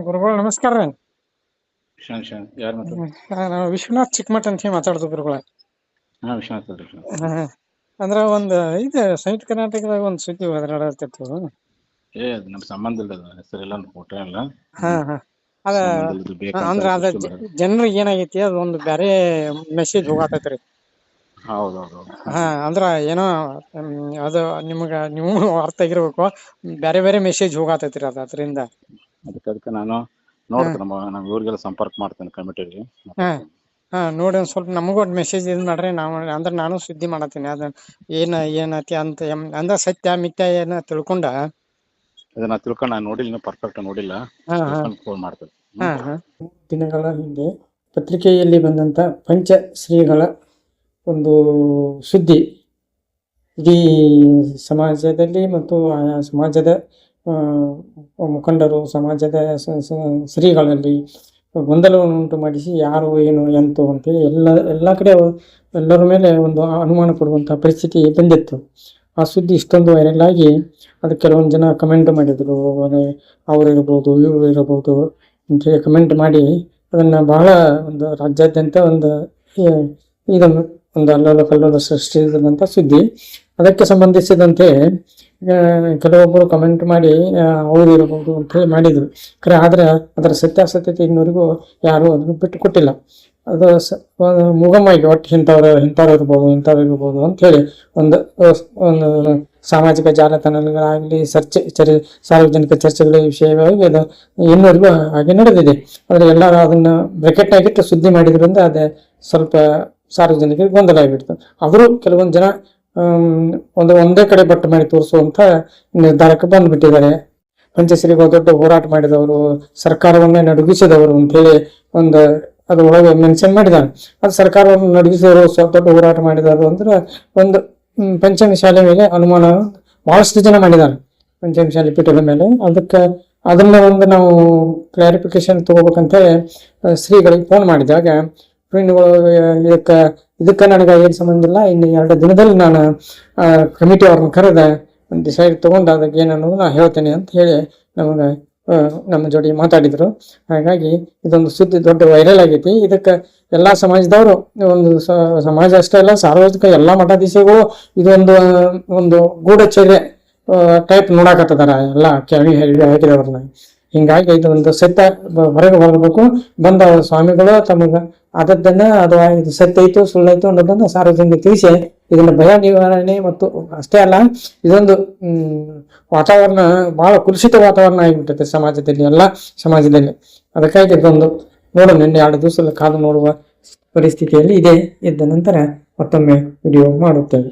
ಗುರುಗಳು ನಮಸ್ಕಾರ ರೀ. ಯಾರು ಮಾತಾಡ? ನಾವು ವಿಶ್ವನಾಥ್ ಚಿಕ್ಕಮಠ ಅಂತ ಹೇಳಿ ಮಾತಾಡೋದು ಗುರುಗಳ. ವಿಶ್ವನಾಥ್ ಅಲ್ರಿ ವಿಶ್ವನಾಥ್. ಅಂದ್ರ ಒಂದ್ ಇದು ಸಂಯುಕ್ತ ಕರ್ನಾಟಕದಾಗ ಒಂದ್ ಸುದ್ದಿ ಹೋದ್ರಾಡತ್ತಿತ್ತು. ಅದು ನಮ್ ಸಂಬಂಧ ಇಲ್ಲ, ಅದು ಹೆಸರೆಲ್ಲ ಫೋಟೋ ಎಲ್ಲ ಅದ ಸಂಬಂಧ ಇಲ್ಲದು ಬೇಕಂತ ಅಂದ್ರ ಅದ ಸೃಷ್ಟಿ ಮಾಡೋದು. ಜನರಿಗೆ ಏನಾಗೈತಿ ಅದು ಒಂದು ಬ್ಯಾರೆ ಮೆಸೇಜ್ ಹೋಗತೈತ್ರಿ. ಹೌದೌದು. ಅಂದ್ರ ಏನೋ ಅದು ನೀವು ಅರ್ಥ ಆಗಿರ್ಬೇಕು, ಬ್ಯಾರೆ ಬ್ಯಾರೆ ಮೆಸೇಜ್ ಹೋಗತೈತ್ರಿ ಅದರಿಂದ. ಅದಕ್ಕೆ ನಾನು ನೋಡ್ತೇನೆ, ನಮ್ಮ ಊರಿಗೆಲ್ಲ ಸಂಪರ್ಕ ಮಾಡ್ತೇನೆ ಕಮಿಟಿಗೆ. ನೋಡಿ ಒಂದ್ ಸ್ವಲ್ಪ ನಮಗೂ ಒಂದು ಮೆಸೇಜ್ ಇದು ಮಾಡ್ರಿ. ಅಂದ್ರೆ ನಾನು ಸುದ್ದಿ ಮಾಡತ್ತೀನಿ ಅದ ಏನತಿ ಅಂತ ಅಂದ್ರ ಸತ್ಯ ಮಿಥ್ಯ ಏನ ತಿಳ್ಕೊಂಡ ಅದನ್ನ ತಿಳ್ಕೊಂಡು ನಾನು ನೋಡಿಲ್ಲ, ಪರ್ಫೆಕ್ಟ್ ನೋಡಿಲ್ಲ, ಫೋನ್ ಮಾಡ್ತೇನೆ. ದಿನಗಳ ಹಿಂದೆ ಪತ್ರಿಕೆಯಲ್ಲಿ ಬಂದಂತ ಪಂಚಶ್ರೀಗಳ ಒಂದು ಸುದ್ದಿ ಇಡೀ ಸಮಾಜದಲ್ಲಿ ಮತ್ತು ಆಯಾ ಸಮಾಜದ ಮುಖಂಡರು, ಸಮಾಜದ ಶ್ರೀಗಳಲ್ಲಿ ಗೊಂದಲವನ್ನು ಉಂಟು ಮಾಡಿಸಿ ಯಾರು ಏನು ಎಂತು ಅಂತೇಳಿ ಎಲ್ಲ ಕಡೆ ಎಲ್ಲರ ಮೇಲೆ ಒಂದು ಅನುಮಾನ ಪಡುವಂತಹ ಪರಿಸ್ಥಿತಿ ಬಂದಿತ್ತು. ಆ ಸುದ್ದಿ ಇಷ್ಟೊಂದು ವೈರಲ್ ಆಗಿ ಅದಕ್ಕೆ ಕೆಲವೊಂದು ಜನ ಕಮೆಂಟ್ ಮಾಡಿದ್ರು, ಅವ್ರು ಇರ್ಬೋದು ಇವ್ರು ಇರಬಹುದು ಅಂತೇಳಿ ಕಮೆಂಟ್ ಮಾಡಿ ಅದನ್ನ ಬಹಳ ಒಂದು ರಾಜ್ಯಾದ್ಯಂತ ಒಂದು ಇದನ್ನು ಒಂದು ಅಲ್ಲೋಲ ಕಲ್ಲೋಲ ಸೃಷ್ಟಿಸಿದಂಥ ಸುದ್ದಿ. ಅದಕ್ಕೆ ಸಂಬಂಧಿಸಿದಂತೆ ಕೆಲವೊಬ್ಬರು ಕಮೆಂಟ್ ಮಾಡಿ ಅವ್ರು ಇರಬಹುದು ಅಂತ ಹೇಳಿ ಮಾಡಿದ್ರು. ಆದ್ರೆ ಅದರ ಸತ್ಯಾಸತ್ಯತೆ ಇನ್ನವರೆಗೂ ಯಾರು ಅದನ್ನು ಬಿಟ್ಟು ಕೊಟ್ಟಿಲ್ಲ. ಅದು ಮುಗಮಾಗಿ ಒಟ್ಟು ಇಂಥವ್ರು ಇರ್ಬೋದು ಅಂತ ಹೇಳಿ ಒಂದು ಸಾಮಾಜಿಕ ಜಾಲತಾಣಗಳಾಗಲಿ ಸಾರ್ವಜನಿಕ ಚರ್ಚೆಗಳ ವಿಷಯವಾಗಿ ಅದು ಇನ್ನವರೆಗೂ ಹಾಗೆ ನಡೆದಿದೆ. ಆದ್ರೆ ಎಲ್ಲರೂ ಅದನ್ನ ಬ್ರೆಕೆಟ್ ಆಗಿಟ್ಟು ಸುದ್ದಿ ಮಾಡಿದ್ರಿಂದ ಅದೇ ಸ್ವಲ್ಪ ಸಾರ್ವಜನಿಕರಿಗೆ ಗೊಂದಲ ಆಗಿಬಿಡ್ತು. ಅವರು ಕೆಲವೊಂದು ಜನ ಒಂದೇ ಕಡೆ ಬಟ್ಟು ಮಾಡಿ ತೋರಿಸುವಂತ ನಿರ್ಧಾರಕ್ಕೆ ಬಂದ್ಬಿಟ್ಟಿದ್ದಾರೆ. ಪಂಚಶ್ರೀಗಳು ದೊಡ್ಡ ಹೋರಾಟ ಮಾಡಿದವರು, ಸರ್ಕಾರವನ್ನೇ ನಡುಗಿಸಿದವರು ಅಂತ ಹೇಳಿ ಅದು ಒಳಗೆ ಮೆನ್ಷನ್ ಮಾಡಿದ್ದಾರೆ. ಅದು ಸರ್ಕಾರವನ್ನು ನಡುಗಿಸಿದವರು, ದೊಡ್ಡ ಹೋರಾಟ ಮಾಡಿದವರು ಅಂದ್ರೆ ಒಂದು ಪಂಚಮಿ ಶಾಲೆ ಮೇಲೆ ಅನುಮಾನ ಬಹಳಷ್ಟು ಜನ ಮಾಡಿದ್ದಾರೆ. ಪಂಚಮಿ ಶಾಲೆ ಪೀಠದ ಮೇಲೆ ಅದನ್ನ ನಾವು ಕ್ಲಾರಿಫಿಕೇಶನ್ ತಗೋಬೇಕಂತೇಳಿ ಶ್ರೀಗಳಿಗೆ ಫೋನ್ ಮಾಡಿದಾಗ ಇದಕ್ಕೆ ನನಗೆ ಏನು ಸಂಬಂಧ ಇಲ್ಲ, ಇನ್ನು 2 ದಿನದಲ್ಲಿ ನಾನು ಕಮಿಟಿ ಅವ್ರನ್ನ ಕರೆದ ಡಿಸೈಡ್ ತಗೊಂಡು ಅದಕ್ಕೆ ಏನನ್ನೋದು ನಾ ಹೇಳ್ತೇನೆ ಅಂತ ಹೇಳಿ ನಮ್ಮ ಜೋಡಿ ಮಾತಾಡಿದ್ರು. ಹಾಗಾಗಿ ಇದೊಂದು ಸುದ್ದಿ ದೊಡ್ಡ ವೈರಲ್ ಆಗೈತಿ. ಇದಕ್ಕೆ ಎಲ್ಲಾ ಸಮಾಜದವರು, ಒಂದು ಸಮಾಜ ಅಷ್ಟೇ ಅಲ್ಲ, ಸಾರ್ವಜನಿಕ ಎಲ್ಲಾ ಮಠಾಧೀಶಗಳು ಒಂದು ಗೂಢಚರ್ಯೆ ಟೈಪ್ ನೋಡಾಕತ್ತದಾರ ಎಲ್ಲ ಹಾಕಿದವ್ರನ್ನ. ಹಿಂಗಾಗಿ ಇದೊಂದು ಸತ್ಯ ಹೊರಗೆ ಬರಬೇಕು. ಬಂದ ಸ್ವಾಮಿಗಳು ತಮಗ ಆದದ್ದನ್ನ ಅಥವಾ ಇದು ಸತ್ಯ ಐತು ಸುಳ್ಳೈತು ಅನ್ನೋದನ್ನ ಸಾರ್ವಜನಿಕ ತಿಳಿಸಿ ಇದನ್ನ ಭಯ ನಿವಾರಣೆ ಮತ್ತು ಅಷ್ಟೇ ಅಲ್ಲ, ಇದೊಂದು ವಾತಾವರಣ ಬಹಳ ಕುಲುಷಿತ ವಾತಾವರಣ ಆಗಿಬಿಟ್ಟೈತೆ ಸಮಾಜದಲ್ಲಿ, ಎಲ್ಲಾ ಸಮಾಜದಲ್ಲಿ. ಅದಕ್ಕಾಗಿ ಇದೊಂದು ನೋಡೋಣ, 2 ದಿವಸ ಕಾದು ನೋಡುವ ಪರಿಸ್ಥಿತಿಯಲ್ಲಿ ಇದೆ. ಇದ್ದ ನಂತರ ಮತ್ತೊಮ್ಮೆ ವಿಡಿಯೋ ಮಾಡುತ್ತೇವೆ.